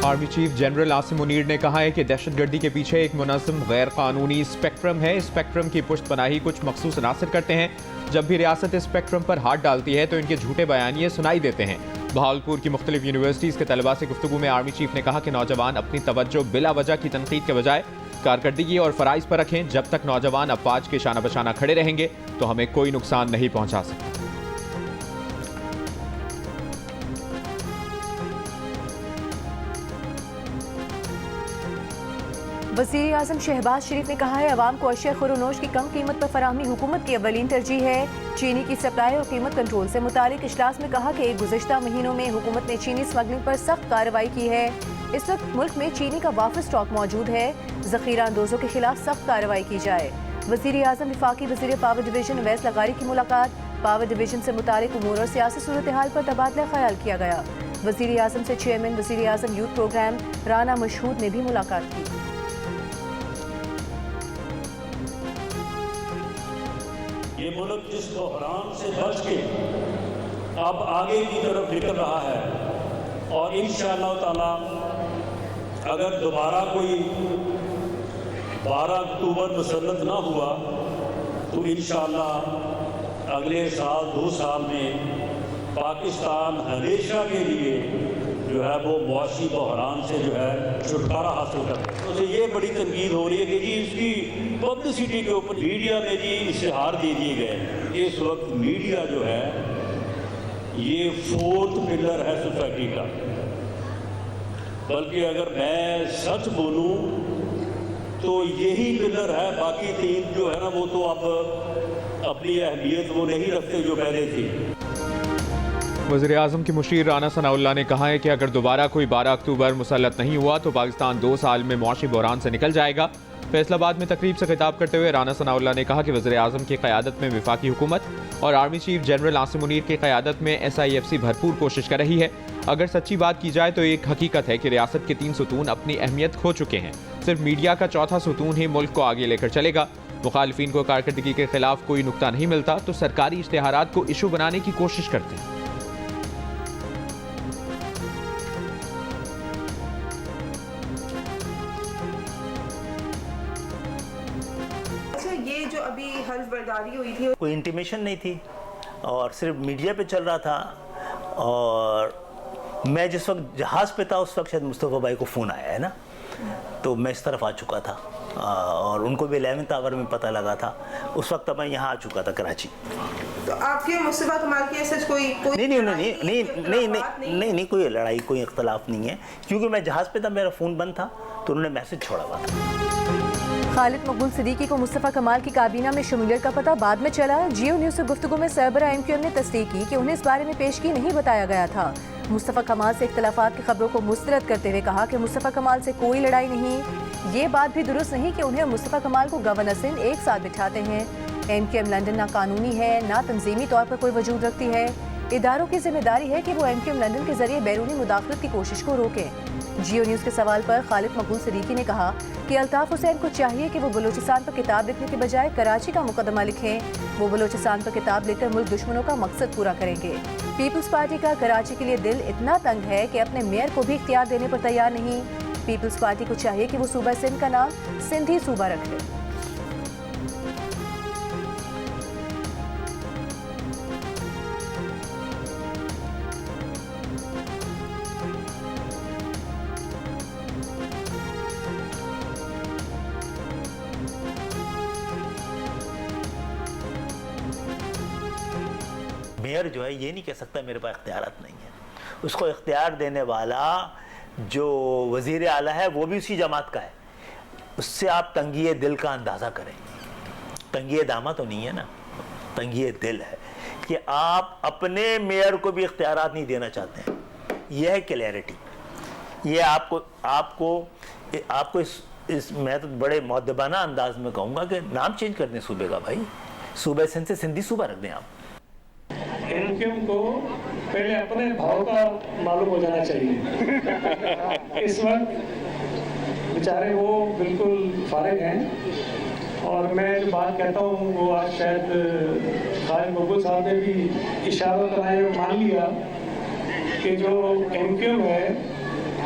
Army chief general Asim Munir ने कहा है कि दहशतगर्दी के पीछे एक मुनज़्ज़म गैर कानूनी स्पेक्ट्रम है। स्पेक्ट्रम की पुष्ट पनाही कुछ मखसूस अनासर करते हैं। जब भी रियासत स्पेक्ट्रम पर हाथ डालती है तो इनके झूठे बयानिए सुनाई देते हैं। बहावलपुर की मुख्तलिफ यूनिवर्सिटीज़ के तलबा से गुफ्तगू में आर्मी चीफ ने कहा कि नौजवान अपनी तवज्जो बिला वजह की तनकीद के बजाय कारकर्दगी और फ़राइज़ पर रखें। जब तक नौजवान अफवाज के शाना बशाना खड़े रहेंगे तो हमें कोई नुकसान नहीं पहुंचा सकता। वज़ीर आज़म शहबाज शरीफ ने कहा है अवाम को अशिया खुरोनोश की कम कीमत पर फराहमी हुकूमत की अवलीन तरजीह है। चीनी की सप्लाई और कीमत कंट्रोल से मुतालिक इजलास में कहा कि गुज़िश्ता महीनों में हुकूमत ने चीनी स्मगलिंग पर सख्त कार्रवाई की है। इस वक्त मुल्क में चीनी का वाफिस स्टॉक मौजूद है। ज़ख़ीरा अंदोज़ों के खिलाफ सख्त कार्रवाई की जाए। वज़ीर आज़म वफाकी वज़ीर पावर डिवीजन अवैस लगारी की मुलाकात, पावर डिवीजन से मुतालिक उमूर और सियासी सूरत हाल पर तबादला ख्याल किया गया। वज़ीर आज़म से चेयरमैन वज़ीर आज़म यूथ प्रोग्राम राना मशहूद ने भी मुलाकात की। ये मुल्क जिस बहरान से बच के अब आगे की तरफ निकल रहा है और इंशाअल्लाह ताला अगर दोबारा कोई 12 अक्टूबर मुसल्लत ना हुआ तो इंशाअल्लाह अगले साल 2 साल में पाकिस्तान हमेशा के लिए जो है वो मुआशी बहरान से जो है छुटकारा हासिल कर। तो ये बड़ी तनकीद हो रही है कि जी इसकी पब्लिसिटी के ऊपर मीडिया में जी इश्तिहार दे दिए गए। इस वक्त मीडिया जो है ये 4th पिलर है सोसाइटी का। बल्कि अगर मैं सच बोलूं तो यही पिलर है, बाकी 3 जो है ना वो तो अब अपनी अहमियत वो नहीं रखते जो पहले थी। वज़ीर आज़म की मुशीर राना सनाउल्लाह ने कहा है कि अगर दोबारा कोई 12 अक्टूबर मुसल्लत नहीं हुआ तो पाकिस्तान 2 साल में मुआशी बहरान से निकल जाएगा। फैसलाबाद में तकरीब से खिताब करते हुए राना सनाउल्लाह ने कहा कि वज़ीर आज़म की क़यादत में वफाकी हुकूमत और army chief general Asim Munir की क़यादत में SIFC भरपूर कोशिश कर रही है। अगर सच्ची बात की जाए तो एक हकीकत है कि रियासत के 3 सुतून अपनी अहमियत खो चुके हैं। सिर्फ मीडिया का चौथा सुतून ही मुल्क को आगे लेकर चलेगा। मुखालिफिन को कारकर्दगी के खिलाफ कोई नुक्ता नहीं मिलता तो सरकारी इश्तिहारात को इशू बनाने की कोशिश करते हैं। ये जो अभी हल्फ बर्दारी हुई थी कोई इंटीमेशन नहीं थी और सिर्फ मीडिया पे चल रहा था। और मैं जिस वक्त जहाज़ पे था उस वक्त शायद मुस्तफ़ा भाई को फ़ोन आया है ना, तो मैं इस तरफ आ चुका था और उनको भी 11th आवर में पता लगा था। उस वक्त मैं यहाँ आ चुका था कराची। तो आपके मुस्तफ़ा कमाल की ऐसे कोई नहीं कोई लड़ाई कोई इख्तलाफ नहीं है, क्योंकि मैं जहाज़ पे था, मेरा फ़ोन बंद था तो उन्होंने मैसेज छोड़ा हुआ था। खालिद मकबूल सिद्दीकी को मुस्तफ़ा कमाल की काबीना में शमूलियत का पता बाद में चला। जियो न्यूज़ से गुफ्तगू में सरबरा MQM ने तस्दीक की कि उन्हें इस बारे में पेशगी नहीं बताया गया था। मुस्तफ़ा कमाल से इख्तलाफात की खबरों को मुस्तरद करते हुए कहा कि मुस्तफ़ा कमाल से कोई लड़ाई नहीं। ये बात भी दुरुस्त नहीं कि उन्हें मुस्तफ़ा कमाल को गवर्नर सिंध एक साथ बिठाते हैं। MQM लंदन ना कानूनी है ना तंजीमी तौर पर कोई वजूद रखती है। इदारों की जिम्मेदारी है कि वो MQM लंदन के जरिए बैरूनी मुदाखलत की कोशिश को रोकें। जियो न्यूज़ के सवाल पर खालिद मकबूल सिद्दीकी ने कहा कि अल्ताफ़ हुसैन को चाहिए कि वो बलूचिस्तान पर किताब लिखने के बजाय कराची का मुकदमा लिखें। वो बलूचिस्तान पर किताब लिखकर मुल्क दुश्मनों का मकसद पूरा करेंगे। पीपल्स पार्टी का कराची के लिए दिल इतना तंग है कि अपने मेयर को भी इख्तियार देने पर तैयार नहीं। पीपल्स पार्टी को चाहिए कि वो सूबा सिंध का नाम सिंधी सूबा रख ले। मेयर जो है ये नहीं कह सकता मेरे पास इख्तियारात नहीं है। उसको इख्तियार देने वाला जो वज़ीर आला है वो भी उसी जमात का है। उससे आप तंगी दिल का अंदाज़ा करें। तंगी दामा तो नहीं है ना, तंगी दिल है कि आप अपने मेयर को भी इख्तियारात नहीं देना चाहते हैं। यह है क्लैरिटी। ये आपको इस मैं तो बड़े मुअद्दबाना अंदाज में कहूँगा कि नाम चेंज कर दें सूबे का। भाई सूबे सिंध से सिंधी सूबा रख दें आप। MQM को पहले अपने भाव का मालूम हो जाना चाहिए। इस वक्त बेचारे वो बिल्कुल फारिग हैं और मैं जो बात कहता हूँ वो आज शायद खालिद मकबूल साहब ने भी इशारा कराए मान लिया कि जो MQM है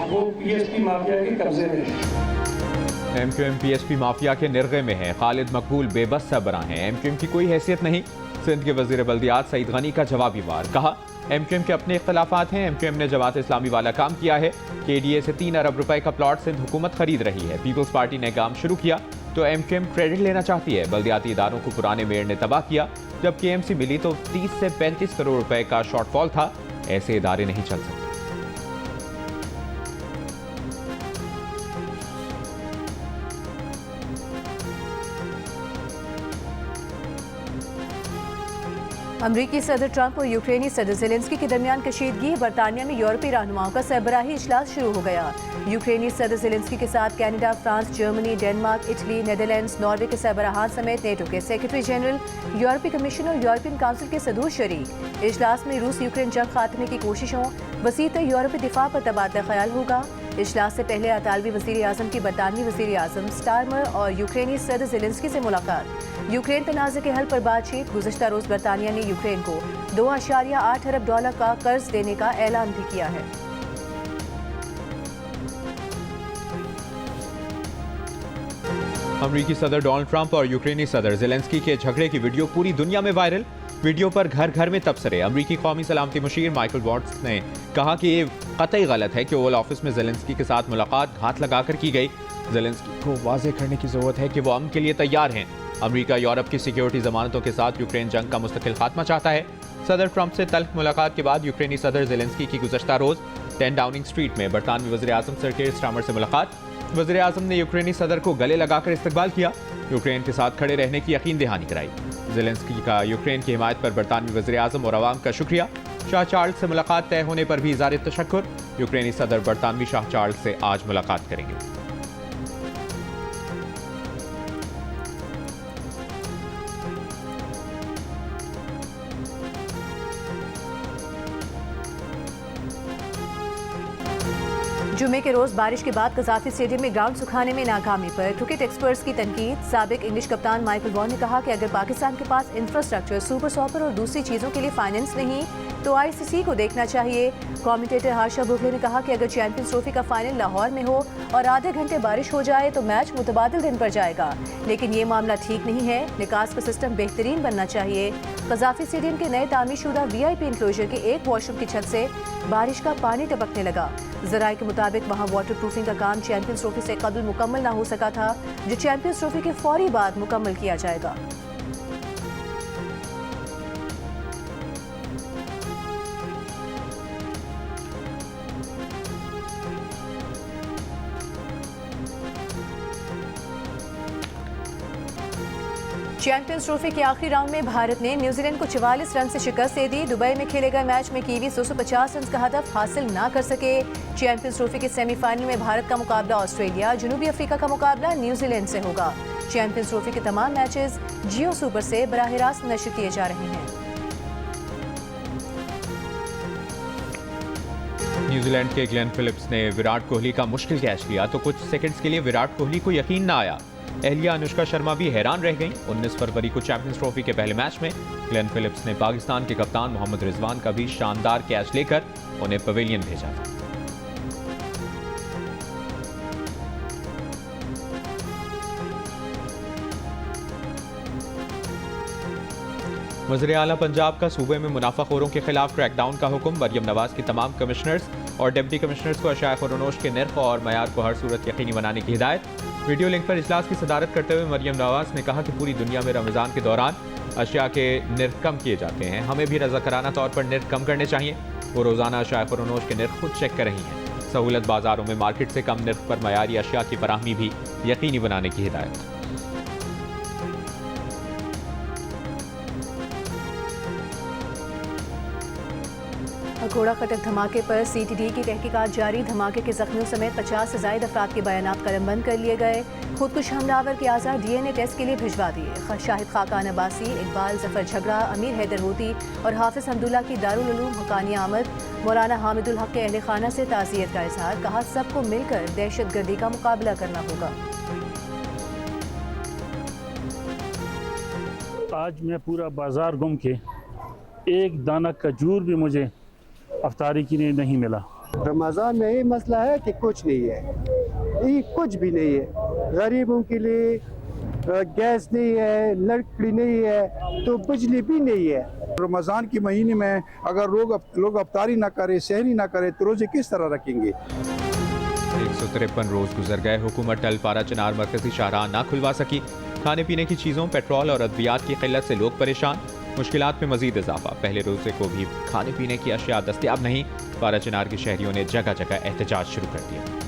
वो पीएसपी माफिया के कब्जे में है। एमक्यूएम पीएसपी माफिया के निर्गे में है। खालिद मकबूल बेबस सरबरा हैं। एमक्यूएम की कोई हैसियत नहीं। सिंध के वजीर बल्दियात सईद गनी का जवाबी वार। कहा एमक्यूएम के अपने इख्तलाफात हैं। एमक्यूएम ने जमात इस्लामी वाला काम किया है। केडीए से 3 अरब रुपए का प्लॉट सिंध हुकूमत खरीद रही है। पीपल्स पार्टी ने काम शुरू किया तो एमक्यूएम क्रेडिट लेना चाहती है। बल्दियाती इदारों को पुराने मेयर ने तबाह किया। जब केएमसी मिली तो 30 से 35 करोड़ रुपए का शॉर्टफॉल था। ऐसे इदारे नहीं चल सकते। अमरीकी सदर ट्रंप और यूक्रेनी सदर ज़ेलेंस्की के दरमियान कशीदगी। बरतानिया में यूरोपीय रहनुमाओं का सरबराही इजलास शुरू हो गया। यूक्रेनी सदर ज़ेलेंस्की के साथ Canada, France, Germany, Denmark, Italy, Netherlands, Norway के सरबराहान समेत नेटो के सेक्रेटरी जनरल, यूरोपीय कमीशन और यूरोपियन काउंसिल के सदूर शरीक। इजलास में रूस यूक्रेन जंग खात्मे की कोशिशों, वसीतर यूरोपीय दिफा पर तबादला ख्याल होगा। इजलास से पहले अतालवी वज़ीर आज़म की बरतानवी वज़ीर आज़म स्टारमर और यूक्रेनी सदर ज़ेलेंस्की से मुलाकात। यूक्रेन तनाज़े के हल पर बातचीत। गुज़श्ता रोज़ बरतानिया ने यूक्रेन को $2.8 अरब का कर्ज देने का ऐलान भी किया है। अमरीकी सदर डोनाल्ड ट्रंप और यूक्रेनी सदर ज़ेलेंस्की के झगड़े की वीडियो पूरी दुनिया में वायरल। वीडियो पर घर घर में तबसरे। अमरीकी कौमी सलामती मुशीर माइकल वॉट्स ने कहा कि ये कतई गलत है कि ओवल ऑफिस में ज़ेलेंस्की के साथ मुलाकात घात लगाकर की गई। ज़ेलेंस्की को वाज़ेह करने की ज़रूरत है कि वो अमन के लिए तैयार हैं। अमरीका यूरोप की सिक्योरिटी जमानतों के साथ यूक्रेन जंग का मुस्तकिल खात्मा चाहता है। सदर ट्रंप से तल्ख मुलाकात के बाद यूक्रेनी सदर ज़ेलेंस्की की गुज़श्ता रोज़ 10 डाउनिंग स्ट्रीट में बरतानवी वज़ीर आज़म सर कीर स्टारमर से मुलाकात। वज़ीर आज़म ने यूक्रेनी सदर को गले लगाकर इस्तकबाल किया। यूक्रेन के साथ खड़े रहने की यकीन दहानी कराई। ज़ेलेंस्की का यूक्रेन की हिमायत पर बरतानवी वज़ीर आज़म और अवाम का शुक्रिया। शाह चार्ल्स से मुलाकात तय होने पर भी इज़हार तशक्कुर। यूक्रेनी सदर बरतानवी शाह चार्ल्स से आज मुलाकात करेंगे। जुमे के रोज बारिश के बाद कज़ाफी स्टेडियम में ग्राउंड सुखाने में नाकामी पर क्रिकेट एक्सपर्ट्स की तनकीद। साबिक इंग्लिश कप्तान माइकल वॉन ने कहा कि अगर पाकिस्तान के पास इंफ्रास्ट्रक्चर, सुपर सॉपर और दूसरी चीज़ों के लिए फाइनेंस नहीं तो आईसीसी को देखना चाहिए। कमेंटेटर हाशा बुगले ने कहा कि अगर चैंपियंस ट्रॉफी का फाइनल लाहौर में हो और आधे घंटे बारिश हो जाए तो मैच मुतबादिल दिन पर जाएगा, लेकिन ये मामला ठीक नहीं है। निकास का सिस्टम बेहतरीन बनना चाहिए। कज़ाफी स्टेडियम के नए तामीरशुदा वीआईपी इंक्लोजर के एक वॉशरूम की छत से बारिश का पानी टपकने लगा। ज़राए के मुताबिक वहाँ वाटर प्रूफिंग का काम चैंपियंस ट्रॉफी से कबल मुकम्मल ना हो सका था, जो चैंपियंस ट्रॉफी के फौरी बाद मुकम्मल किया जाएगा। चैंपियंस ट्रॉफी के आखिरी राउंड में भारत ने न्यूजीलैंड को 44 रन से शिकस्त दे दी। दुबई में खेले गए मैच में कीवीज 250 रन का हदफ हासिल ना कर सके। चैंपियंस ट्रॉफी के सेमीफाइनल में भारत का मुकाबला ऑस्ट्रेलिया, जनूबी अफ्रीका का मुकाबला न्यूजीलैंड से होगा। चैंपियंस ट्रॉफी के तमाम मैचेस जियो सुपर से बराह रास्त नशर किए जा रहे हैं। न्यूजीलैंड के ग्लेन फिलिप्स ने विराट कोहली का मुश्किल कैच लिया तो कुछ सेकंड्स के लिए विराट कोहली को यकीन ना आया। एहलिया अनुष्का शर्मा भी हैरान रह गईं। 19 फरवरी को चैंपियंस ट्रॉफी के पहले मैच में ग्लेन फिलिप्स ने पाकिस्तान के कप्तान मोहम्मद रिजवान का भी शानदार कैच लेकर उन्हें पवेलियन भेजा था। वज़ीर आला पंजाब का सूबे में मुनाफाखोरों के खिलाफ क्रैकडाउन का हुक्म। मरियम नवाज की तमाम कमिश्नर्स और डिप्टी कमिश्नर्स को अशाया खुर्रनोश के निर्ख और मयार को हर सूरत यकीनी बनाने की हिदायत। वीडियो लिंक पर इजलास की सदारत करते हुए मरियम नवाज ने कहा कि पूरी दुनिया में रमज़ान के दौरान अशिया के निर्ख कम किए जाते हैं, हमें भी रज़ाकाराना तौर पर निर्ख कम करने चाहिए। वो रोज़ाना अशाया खुर्रनोश के निर्ख खुद चेक कर रही हैं। सहूलत बाज़ारों में मार्केट से कम निर्ख पर मयारी अशिया की फराहमी भी यकीनी बनाने की हिदायत। अकोड़ा खटक धमाके पर सीटीडी की तहकीकात जारी। धमाके के जख्मियों समेत 50 से ज़ायद अफराद के बयानात कलमबंद कर लिए गए। खुदकुश हमलावर के आज़ार डीएनए टेस्ट के लिए भिजवा दिए। शाहिद खाकान अब्बासी, इकबाल जफर झगड़ा, अमीर हैदर होती और हाफिज हमदुल्ला की दारुल उलूम हकानिया आमद, मौलाना हामिदुल हक के अहले खाना से ताज़ियत का इजहार। कहा सबको मिलकर दहशतगर्दी का मुकाबला करना होगा। आज मैं पूरा बाजार घूम के एक दाना खजूर भी मुझे अफ्तारी के लिए नहीं मिला। रमज़ान में ये मसला है कि कुछ नहीं है, ये कुछ भी नहीं है। गरीबों के लिए गैस नहीं है, लकड़ी नहीं है, तो बिजली भी नहीं है। रमज़ान के महीने में अगर लोग अफ्तारी ना करें, सहरी ना करें, तो रोज़े किस तरह रखेंगे? 153 रोज गुजर गए, हुकूमत टल पारा चिनार मरकजी शाहराह ना खुलवा सकी। खाने पीने की चीज़ों, पेट्रोल और अद्वियात की किल्लत से लोग परेशान। मुश्किलात में मजीद इजाफा, पहले रोजे को भी खाने पीने की अशिया दस्तियाब नहीं। पारा चिनार के शहरियों ने जगह जगह एहतजाज शुरू कर दिया।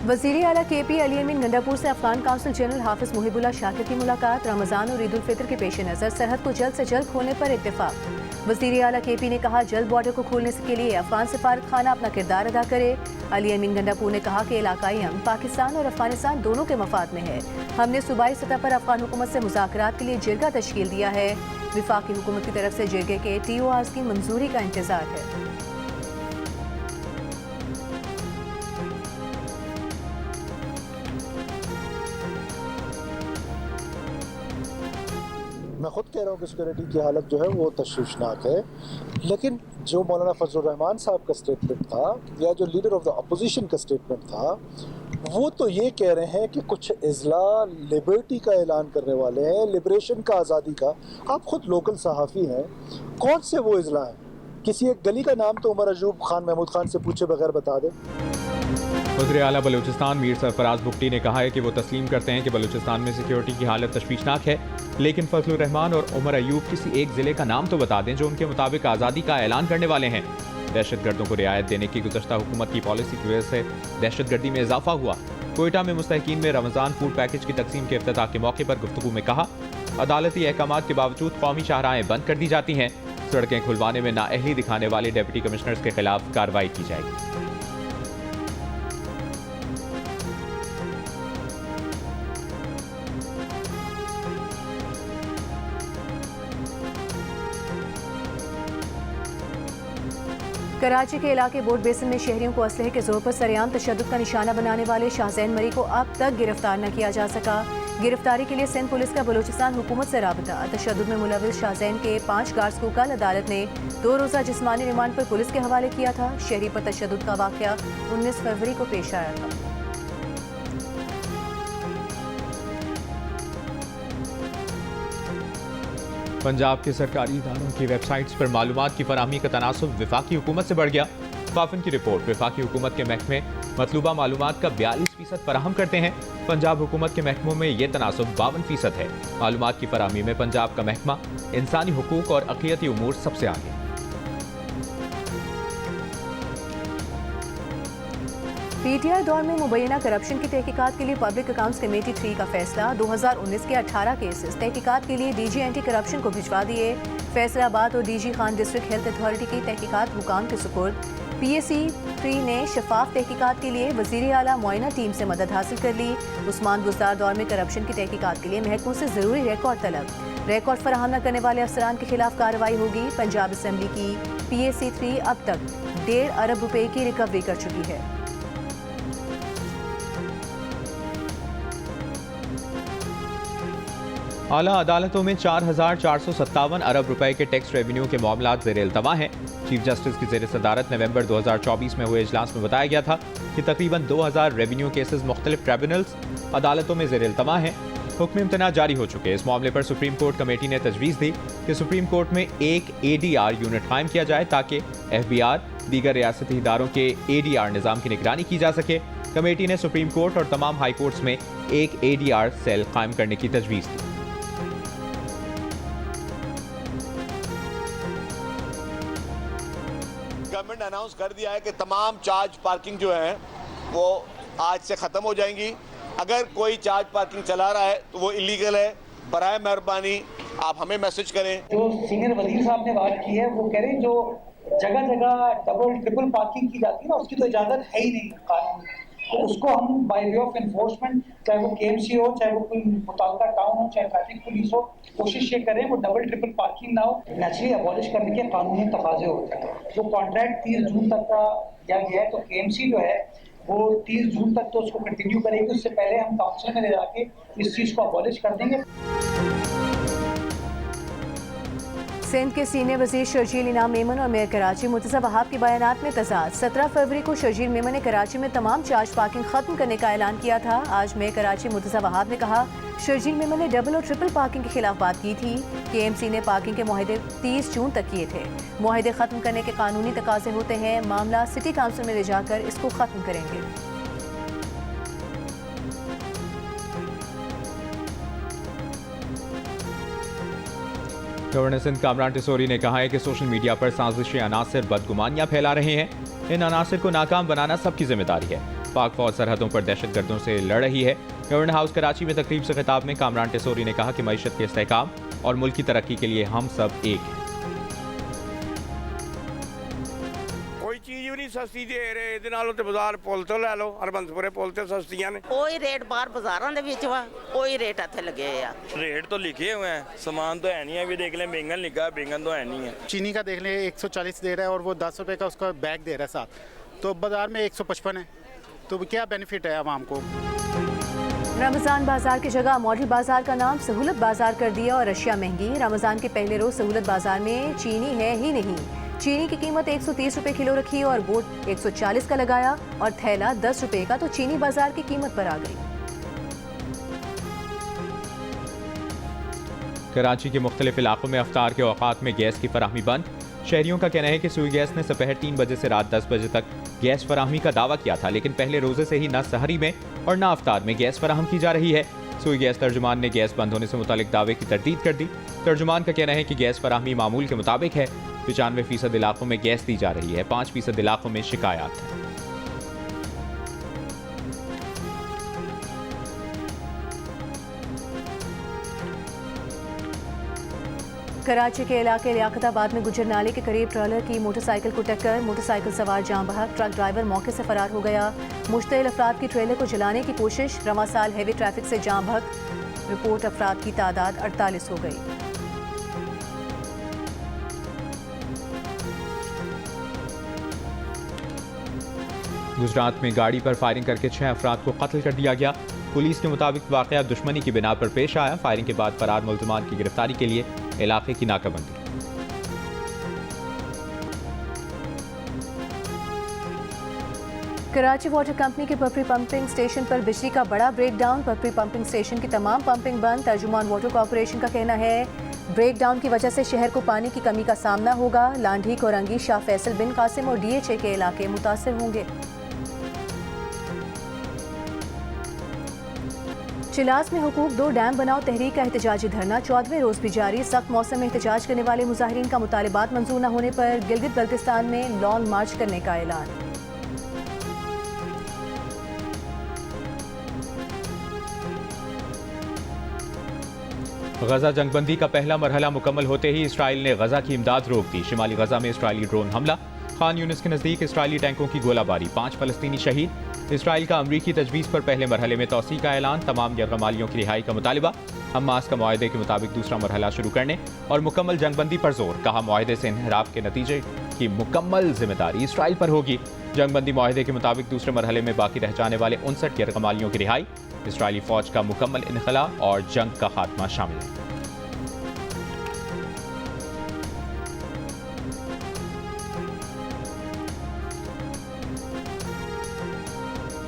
वज़ीर आला KP अली अमीन गंडापुर से अफगान काउंसिल जनरल हाफिज मुहिबुल्लाह शाकिर की मुलाकात। रमज़ान और ईद उल फितर के पेश नज़र सरहद को जल्द से जल्द खोलने पर इत्तेफाक। वज़ीर आला KP ने कहा जल्द बॉर्डर को खोलने के लिए अफगान सफारत खाना अपना किरदार अदा करे। अली अमीन गंडापुर ने कहा कि इलाकाई अमन पाकिस्तान और अफगानिस्तान दोनों के मफाद में है। हमने सूबाई सतह पर अफगान हुकूमत से मुज़ाकरात के लिए जिरगा तश्कील दिया है। विफाकी हुकूमत की तरफ से जिरगे के TORs की मंजूरी का इंतजार है। मैं खुद कह रहा हूँ कि सिक्योरिटी की हालत जो है वो तशवीशनाक है, लेकिन जो मौलाना फजलुर रहमान साहब का स्टेटमेंट था या जो लीडर ऑफ द अपोजिशन का स्टेटमेंट था, वो तो ये कह रहे हैं कि कुछ इजला लिबर्टी का ऐलान करने वाले हैं, लिबरेशन का, आज़ादी का। आप खुद लोकल सहाफ़ी हैं, कौन से वो इजला हैं? किसी एक गली का नाम तो उमर अयूब खान महमूद खान से पूछे बगैर बता दें। वज़ीर आला बलूचिस्तान मीर सरफराज बुगटी ने कहा है कि वो तस्लीम करते हैं कि बलूचिस्तान में सिक्योरिटी की हालत तशवीशनाक है, लेकिन फजलुर रहमान और उमर अयूब किसी एक ज़िले का नाम तो बता दें जो उनके मुताबिक आज़ादी का ऐलान करने वाले हैं। दहशतगर्दों को रियायत देने की गुज़श्ता हुकूमत की पॉलिसी की वजह से दहशतगर्दी में इजाफा हुआ। कोयटा में मुस्तहकीन में रमज़ान फूड पैकेज की तकसीम के इफ्तिताह के मौके पर गुफ्तगू में कहा, अदालती अहकामात के बावजूद कौमी शाहराहें बंद कर दी जाती हैं। सड़कें खुलवाने में नाअहली दिखाने वाले डिप्टी कमिश्नर्स के खिलाफ कार्रवाई की जाएगी। कराची के इलाके बोट बेसिन में शहरियों को असलहे के जोर पर सरेआम तशद्दुद का निशाना बनाने वाले शाहजैन मरी को अब तक गिरफ्तार न किया जा सका। गिरफ्तारी के लिए सिंध पुलिस का बलूचिस्तान हुकूमत से राबता। तशद्दुद में मुलविस शाहजैन के 5 गार्ड्स को कल अदालत ने 2 रोज़ा जिस्मानी रिमांड पर पुलिस के हवाले किया था। शहरी पर तशद्दुद का वाक़या 19 फरवरी को पेश आया था। पंजाब के सरकारी इदारों की वेबसाइट्स पर मालूमात की फराहमी का तनासुब विफाकी हुकूमत से बढ़ गया। फाफन की रिपोर्ट, विफाकी हुकूमत के महकमे मतलूबा मालूमात का 42% फराहम करते हैं। पंजाब हुकूमत के महकमों में यह तनासुब 52% है। मालूमात की फराहमी में पंजाब का महकमा इंसानी हुकूक और अक़लियती उमूर सबसे आगे। PTI दौर में मुबैना करप्शन की तहकीकात के लिए पब्लिक अकाउंट्स कमेटी 3 का फैसला। 2019 के 18 केसेस तहकीकात के लिए DG एंटी करप्शन को भिजवा दिए। फैसलाबाद और DG Khan district health authority की तहकीकात हुकाम के सुपुर्द। PAC 3 ने शफाफ तहकीकात के लिए वज़ीर आला मुआयना टीम से मदद हासिल कर ली। उस्मान बुज़दार दौर में करप्शन की तहकीकात के लिए महकमों से ज़रूरी रिकॉर्ड तलब। रिकॉर्ड फराहम न करने वाले अफसरान के खिलाफ कार्रवाई होगी। पंजाब असम्बली की PAC 3 अब तक 1.5 अरब रुपए की रिकवरी कर चुकी है। आला अदालतों में 4,457 अरब रुपए के टैक्स रेवेन्यू के मामला ज़ेर इल्तवा हैं। चीफ जस्टिस की ज़ेर सदारत नवंबर 2024 में हुए इजलास में बताया गया था कि तकरीबन 2000 रेवेन्यू केसेस मुख्तलिफ ट्रिब्यूनल्स अदालतों में ज़ेर इल्तवा हैं। हुक्म इम्तना जारी हो चुके। इस मामले पर सुप्रीम कोर्ट कमेटी ने तजवीज़ दी कि सुप्रीम कोर्ट में एक ADR यूनिट कायम किया जाए ताकि FBR दीगर रियासती इदारों के ADR निज़ाम की निगरानी की जा सके। कमेटी ने सुप्रीम कोर्ट और तमाम हाई कोर्ट्स में एक ADR सेल कायम करने की तजवीज़ दी। गवर्नमेंट ने अनाउंस कर दिया है कि तमाम चार्ज पार्किंग जो है वो आज से ख़त्म हो जाएंगी। अगर कोई चार्ज पार्किंग चला रहा है तो वो इलीगल है। बराए मेहरबानी आप हमें मैसेज करें। जो सीनियर वजीर साहब ने बात की है वो कह रहे हैं जो जगह जगह डबल ट्रिपल पार्किंग की जाती है ना, उसकी तो इजाज़त है ही नहीं कानून में। तो उसको हम बाय वे ऑफ एनफोर्समेंट, चाहे वो KMC हो, चाहे वो कोई मुताल्लिका टाउन हो, चाहे ट्रैफिक पुलिस हो, कोशिश ये करें वो डबल ट्रिपल पार्किंग ना हो। नेचुरली अबॉलिश करने के कानूनी तकाजे होते हैं। जो कॉन्ट्रैक्ट 30 जून तक का दिया गया है, तो KMC जो है वो 30 जून तक तो उसको कंटिन्यू करेगी। उससे पहले हम काउंसिल में ले जाके इस चीज़ को अबॉलिश कर देंगे। सिंध के सीनियर वजीर शर्जील इनाम मेमन और मेयर कराची मुर्तज़ा वहाब के बयानात में तजाद। 17 फरवरी को शर्जील मेमन ने कराची में तमाम चार्ज पार्किंग खत्म करने का ऐलान किया था। आज मेयर कराची मुर्तज़ा वहाब ने कहा शर्जील मेमन ने डबल और ट्रिपल पार्किंग के खिलाफ बात की थी। KMC ने पार्किंग के मुआहदे 30 जून तक किए थे। मुआहदे खत्म करने के कानूनी तकाजे होते हैं, मामला सिटी काउंसिल में ले जाकर इसको खत्म करेंगे। गवर्नर सिंध कामरान टिसोरी ने कहा है कि सोशल मीडिया पर साजिशी अनासिर बदगुमानियां फैला रहे हैं। इन अनासिर को नाकाम बनाना सबकी जिम्मेदारी है। पाक फौज सरहदों पर दहशतगर्दों से लड़ रही है। गवर्नर हाउस कराची में तकरीब से खिताब में कामरान टिसोरी ने कहा कि मईशत के इस्तेहकाम और मुल्क की तरक्की के लिए हम सब एक हैं। कोई चीज भी नहीं सस्ती दे रहे, ਇਹਦੇ ਨਾਲੋਂ ਤੇ ਬਾਜ਼ਾਰ ਪੁੱਲ ਤੋਂ ਲੈ ਲਓ, ਹਰਬੰਸਪੁਰੇ ਪੁੱਲ ਤੇ ਸਸਤੀਆਂ ਨੇ। ਕੋਈ ਰੇਟ ਬਾਹਰ ਬਾਜ਼ਾਰਾਂ ਦੇ ਵਿੱਚ ਵਾ, ਕੋਈ ਰੇਟ ਇੱਥੇ ਲੱਗੇ ਆ। रेट तो लिखे हुए हैं, सामान तो है नहीं है। अभी देख ले बैंगन लिखा है, बैंगन तो है नहीं है। चीनी का देख ले 140 दे रहा है और वो 10 रुपए का उसका बैग दे रहा है साथ, तो बाजार में 155 है, तो क्या बेनिफिट है आवाम को। रमज़ान बाजार की जगह मॉडल बाजार का नाम सहूलत बाजार कर दिया और अशिया महंगी। रमज़ान के पहले रोज सहूलत बाजार में चीनी है ही नहीं। चीनी की कीमत 130 रुपए किलो रखी और बोर्ड 140 का लगाया और थैला 10 रुपए का, तो चीनी बाजार की कीमत पर आ गई। कराची के मुख्तलिफ इलाकों में अफ्तार के औकात में गैस की फराहमी बंद। शहरियों का कहना है कि सुई गैस ने दोपहर 3 बजे से रात 10 बजे तक गैस फराहमी का दावा किया था, लेकिन पहले रोजे से ही न सहरी में और न अफ्तार में गैस फराहम की जा रही है। सुई गैस तर्जुमान ने गैस बंद होने से मुतालिक दावे की तरदीद कर दी। तर्जुमान का कहना है कि गैस फराहमी मामूल के मुताबिक है। 95% इलाकों में गैस दी जा रही है, 5% इलाकों में शिकायत है। कराची के इलाके लियाकताबाद में गुजर नाले के करीब ट्रॉलर की मोटरसाइकिल को टक्कर, मोटरसाइकिल सवार जान बहक, ट्रक ड्राइवर मौके से फरार हो गया। मुश्तइल अफराद की ट्रेलर को जलाने की कोशिश, रवां साल हैवी ट्रैफिक से जान बहक। रिपोर्ट अफराद की तादाद 48 हो गई। गुजरात में गाड़ी पर फायरिंग करके 6 अफराद को कत्ल कर दिया गया। पुलिस के मुताबिक वाकया दुश्मनी की बिना पर पेश आया। फायरिंग के बाद फरार मुल्ज़िमान की गिरफ्तारी के लिए इलाके की नाकाबंदी। कराची वाटर कंपनी के पपरी पंपिंग स्टेशन पर बिजली का बड़ा ब्रेकडाउन। पपरी पंपिंग स्टेशन की तमाम पंपिंग बंद। तर्जुमान वाटर कॉर्पोरेशन का कहना है ब्रेकडाउन की वजह से शहर को पानी की कमी का सामना होगा। लांढी, कोरंगी, शाह फैसल बिन कासिम और DHA के इलाके मुतासिर होंगे। चिलास में हुकूक 2 डैम बनाओ तहरीक का एहतजाजी धरना 14वें रोज भी जारी। सख्त मौसम में एहतजाज करने वाले मुजाहिरीन का मुतालिबात मंजूर न होने पर गिलगित बल्तिस्तान में लॉन्ग मार्च करने का ऐलान। गजा जंगबंदी का पहला मरहला मुकम्मल होते ही इसराइल ने गजा की इमदाद रोक दी। शिमाली गजा में इसराइली ड्रोन हमला, खान यूनिस के नजदीक इसराइली टैंकों की गोलाबारी, 5 फलस्तीनी शहीद। इसराइल का अमरीकी तजवीज़ पर पहले मरहले में तौसी का ऐलान, तमाम यरगमालियों की रिहाई का मुतालिबा। हमास का मुआहदे के मुताबिक दूसरा मरहला शुरू करने और मुकम्मल जंगबंदी पर जोर, कहा मुआहदे से इन्हराफ के नतीजे की मुकम्मल जिम्मेदारी इसराइल पर होगी। जंगबंदी मुआहदे के मुताबिक दूसरे मरहले में बाकी रह जाने वाले 59 यरगमालियों की रिहाई, इसराइली फौज का मुकम्मल इनखला और जंग का खात्मा शामिल है।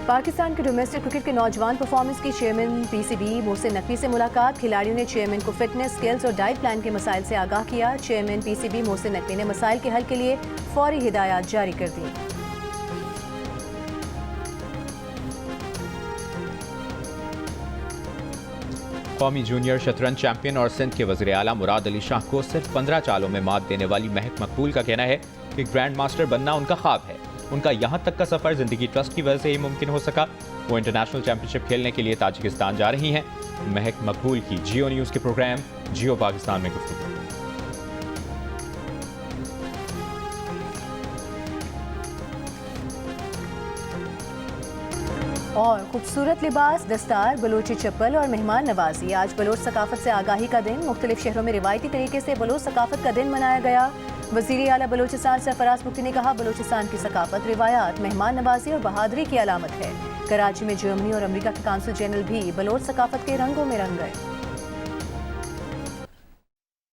पाकिस्तान के डोमेस्टिक क्रिकेट के नौजवान परफॉर्मेंस की चेयरमैन PCB मोहसिन नकवी से मुलाकात। खिलाड़ियों ने चेयरमैन को फिटनेस, स्किल्स और डाइट प्लान के मसाइल से आगाह किया। चेयरमैन PCB मोहसिन नकवी ने मसाइल के हल के लिए फौरी हिदायत जारी कर दी। कौमी जूनियर शतरंज चैंपियन और सिंध के वज़ीर आला मुराद अली शाह को सिर्फ 15 चालों में मात देने वाली महक मकबूल का कहना है कि ग्रैंड मास्टर बनना उनका ख्वाब है। उनका यहाँ तक का सफ़र ज़िंदगी ट्रस्ट की वजह से ही मुमकिन हो सका। वो इंटरनेशनल चैंपियनशिप खेलने के लिए ताजिकिस्तान जा रही हैं। महक मकबूल की जियो न्यूज़ के प्रोग्राम जियो पाकिस्तान में गुफ्तगू। और खूबसूरत लिबास, दस्तार, बलोची चप्पल और मेहमान नवाजी। आज बलोच सकाफत से आगाही का दिन। मुख्तलिफ शहरों में रिवायती तरीके से बलोच सकाफत का दिन मनाया गया। वज़ीर आला बलोचिस्तान सरफराज मुफ्ती ने कहा बलोचिस्तान की सकाफत, रिवायात, मेहमान नवाजी और बहादुरी की अलामत है। कराची में जर्मनी और अमेरिका के काउंसिल जनरल भी बलोच सकाफत के रंगों में रंग गए।